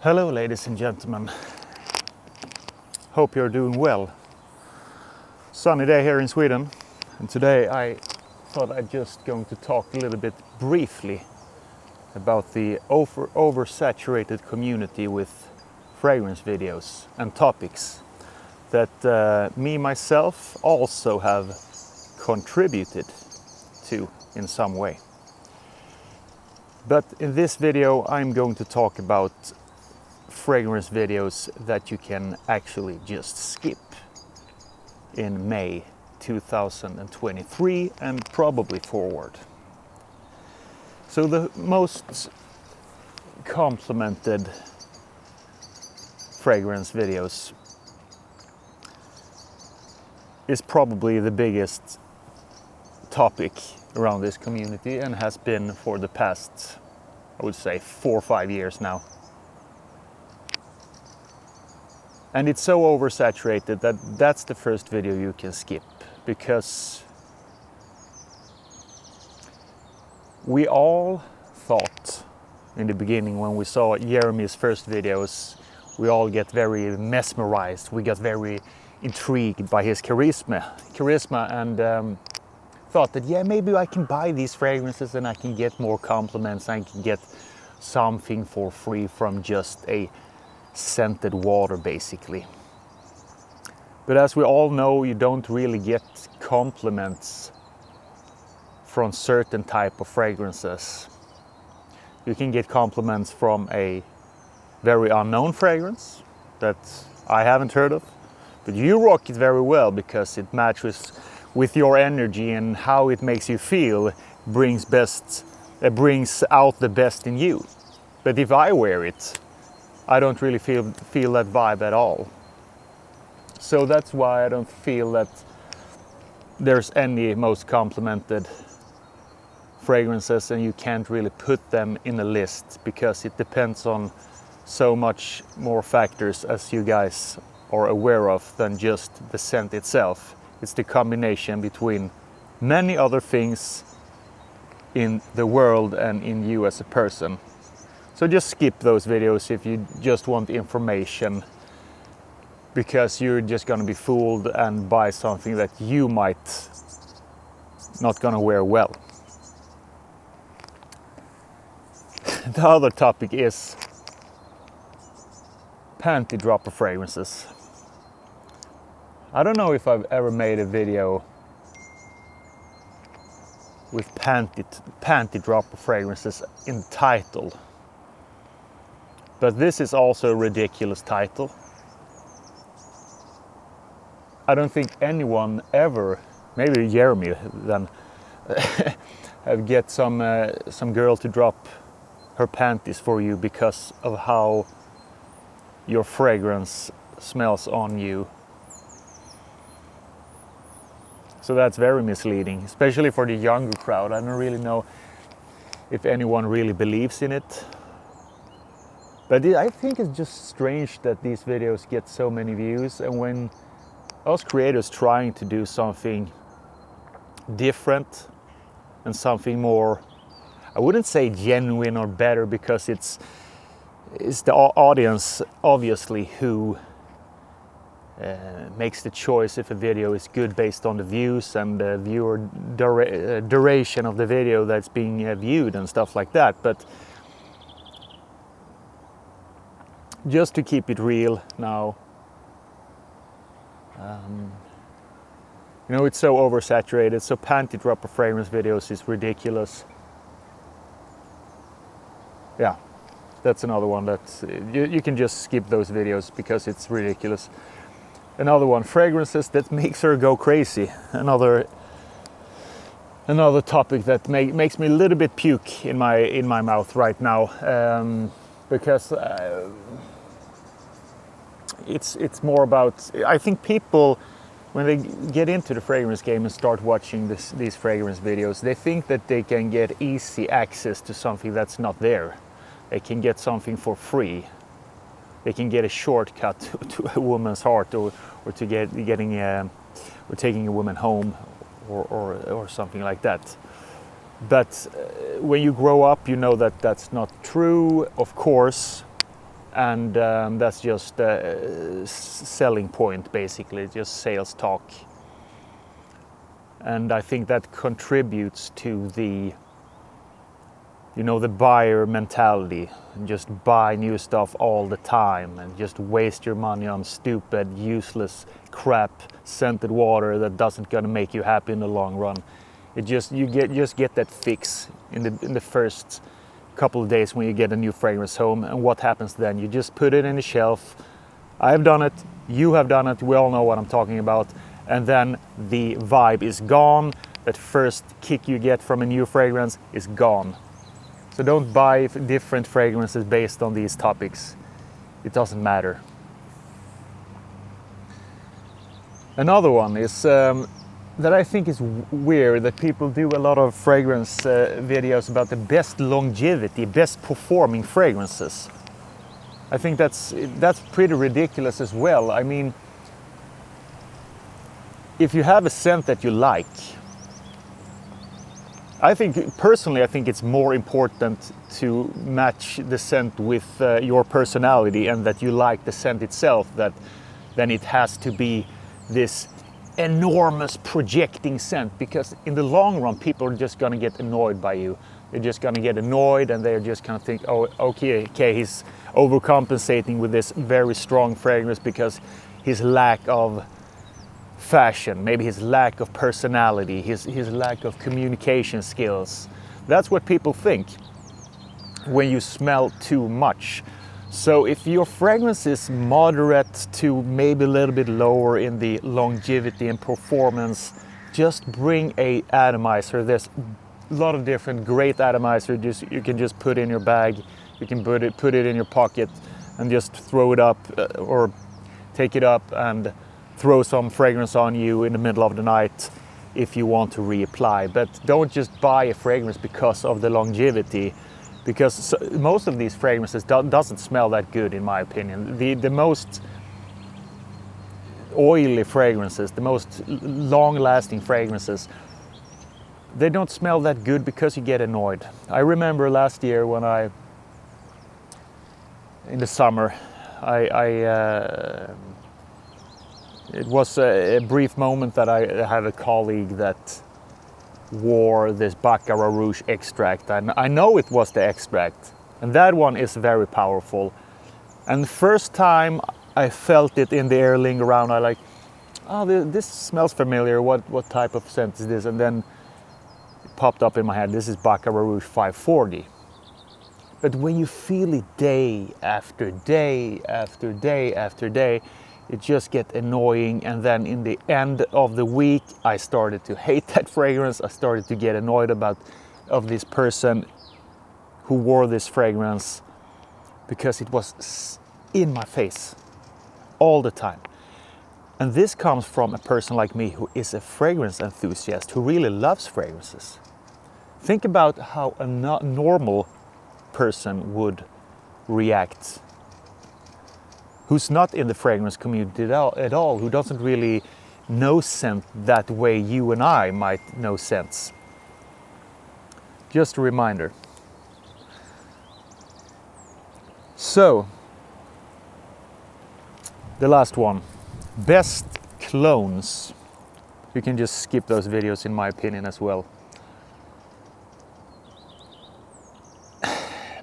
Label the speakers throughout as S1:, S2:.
S1: Hello ladies and gentlemen, hope you're doing well. Sunny day here in Sweden, and today I thought I'd just going to talk a little bit briefly about the oversaturated community with fragrance videos and topics that me myself also have contributed to in some way. But in this video I'm going to talk about fragrance videos that you can actually just skip in May 2023 and probably forward. So the most complimented fragrance videos is probably the biggest topic around this community and has been for the past, I would say, 4 or 5 years now. And it's so oversaturated that that's the first video you can skip, because we all thought in the beginning when we saw Jeremy's first videos, we all get very mesmerized, we got very intrigued by his charisma and thought that, yeah, maybe I can buy these fragrances and I can get more compliments, I can get something for free from just a scented water basically. But as we all know, you don't really get compliments from certain type of fragrances. You can get compliments from a very unknown fragrance that I haven't heard of, but you rock it very well because it matches with your energy, and how it makes you feel brings out the best in you. But if I wear it, I don't really feel that vibe at all. So that's why I don't feel that there's any most complimented fragrances, and you can't really put them in a list because it depends on so much more factors, as you guys are aware of, than just the scent itself. It's the combination between many other things in the world and in you as a person. So just skip those videos if you just want information, because you're just gonna be fooled and buy something that you might not gonna wear well. The other topic is panty dropper fragrances. I don't know if I've ever made a video with panty dropper fragrances in title. But this is also a ridiculous title. I don't think anyone ever, maybe Jeremy then, have get some girl to drop her panties for you because of how your fragrance smells on you. So that's very misleading, especially for the younger crowd. I don't really know if anyone really believes in it. But I think it's just strange that these videos get so many views, and when us creators trying to do something different and something more, I wouldn't say genuine or better, because it's the audience obviously who makes the choice if a video is good based on the views and the viewer duration of the video that's being viewed and stuff like that. But just to keep it real now, you know, it's so oversaturated. So panty dropper fragrance videos is ridiculous. Yeah, that's another one that you can just skip those videos because it's ridiculous. Another one, fragrances that makes her go crazy. Another topic that makes me a little bit puke in my mouth right now, because it's more about, I think people, when they get into the fragrance game and start watching these fragrance videos, they think that they can get easy access to something that's not there. They can get something for free. They can get a shortcut to a woman's heart, or to taking a woman home, or something like that. But when you grow up, you know that that's not true, of course, and that's just a selling point, basically, just sales talk. And I think that contributes to the, you know, the buyer mentality, and just buy new stuff all the time and just waste your money on stupid, useless crap, scented water that doesn't gonna make you happy in the long run. It just, you get that fix in the first couple of days when you get a new fragrance home, and what happens then? You just put it in the shelf. I've done it, you have done it, we all know what I'm talking about, and then the vibe is gone. That first kick you get from a new fragrance is gone. So don't buy different fragrances based on these topics. It doesn't matter. Another one is that I think is weird, that people do a lot of fragrance videos about the best longevity, best performing fragrances. I think that's pretty ridiculous as well. I mean, if you have a scent that you like, I think personally it's more important to match the scent with your personality, and that you like the scent itself, than it has to be this enormous projecting scent, because in the long run people are just gonna get annoyed by you. They're just gonna get annoyed, and they're just gonna think, oh, okay, he's overcompensating with this very strong fragrance because his lack of fashion, maybe his lack of personality, his lack of communication skills. That's what people think when you smell too much. So if your fragrance is moderate to maybe a little bit lower in the longevity and performance, just bring a atomizer. There's a lot of different great atomizers you can just put in your bag. You can put it in your pocket and just throw it up, or take it up and throw some fragrance on you in the middle of the night if you want to reapply. But don't just buy a fragrance because of the longevity, because most of these fragrances doesn't smell that good, in my opinion. The most oily fragrances, the most long-lasting fragrances, they don't smell that good because you get annoyed. I remember last year when in the summer, it was a brief moment that I had a colleague that wore this Baccarat Rouge extract, and I know it was the extract, and that one is very powerful. And the first time I felt it in the air linger around, I like, oh, this smells familiar, what type of scent is this? And then it popped up in my head, this is Baccarat Rouge 540. But when you feel it day after day after day after day, it just gets annoying, and then in the end of the week I started to hate that fragrance. I started to get annoyed of this person who wore this fragrance, because it was in my face all the time. And this comes from a person like me who is a fragrance enthusiast, who really loves fragrances. Think about how a normal person would react, who's not in the fragrance community at all, who doesn't really know scent that way you and I might know scents. Just a reminder. So, the last one, best clones. You can just skip those videos, in my opinion, as well.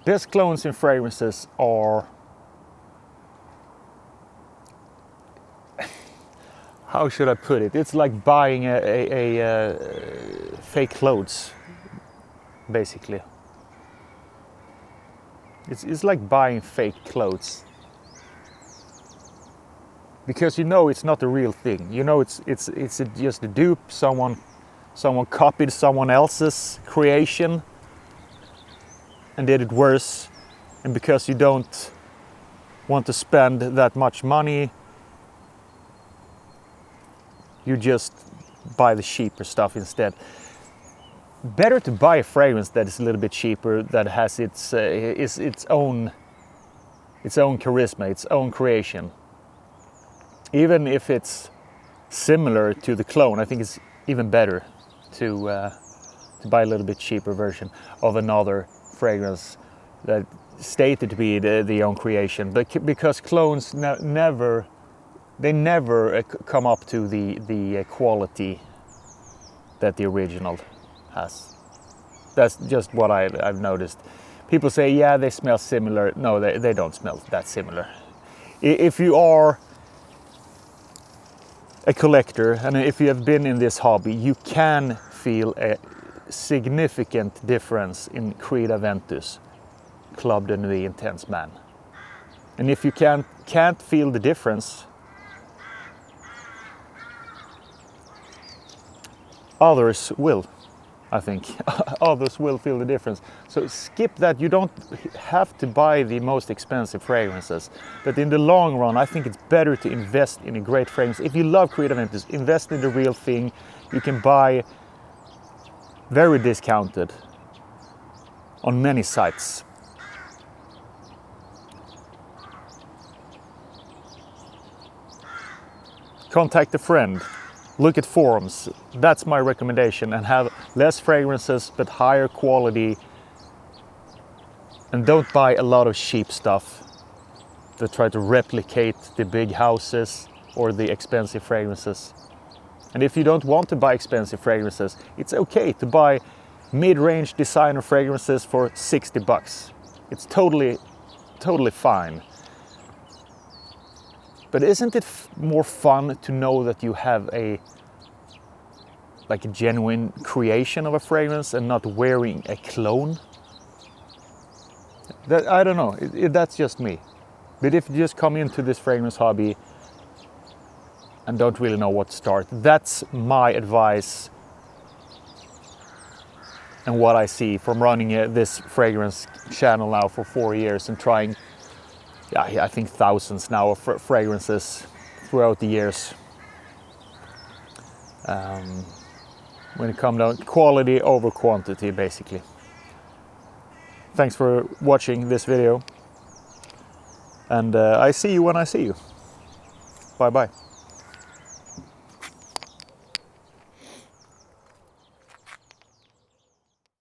S1: Best clones in fragrances are, how should I put it? It's like buying a fake clothes, basically. It's like buying fake clothes, because you know it's not the real thing. You know it's just a dupe. Someone copied someone else's creation and did it worse. And because you don't want to spend that much money, you just buy the cheaper stuff instead. Better to buy a fragrance that is a little bit cheaper, that has its own charisma, its own creation. Even if it's similar to the clone, I think it's even better to buy a little bit cheaper version of another fragrance that stated to be the own creation, but because clones never come up to the quality that the original has. That's just what I've noticed. People say, yeah, they smell similar. No, they don't smell that similar. If you are a collector and if you have been in this hobby, you can feel a significant difference in Creed Aventus Club de Nuit Intense Man. And if you can't feel the difference, others will, I think. Others will feel the difference. So skip that. You don't have to buy the most expensive fragrances. But in the long run, I think it's better to invest in a great fragrance. If you love Creed Aventus, invest in the real thing. You can buy very discounted on many sites. Contact a friend. Look at forums. That's my recommendation, and have less fragrances but higher quality, and don't buy a lot of cheap stuff that try to replicate the big houses or the expensive fragrances. And if you don't want to buy expensive fragrances, it's okay to buy mid-range designer fragrances for 60 bucks. It's totally fine. But isn't it more fun to know that you have a genuine creation of a fragrance and not wearing a clone? I don't know, that's just me. But if you just come into this fragrance hobby and don't really know what to start, that's my advice and what I see from running this fragrance channel now for 4 years and trying, I think thousands now of fragrances throughout the years. When it comes down to quality over quantity, basically. Thanks for watching this video, and I see you when I see you. Bye bye.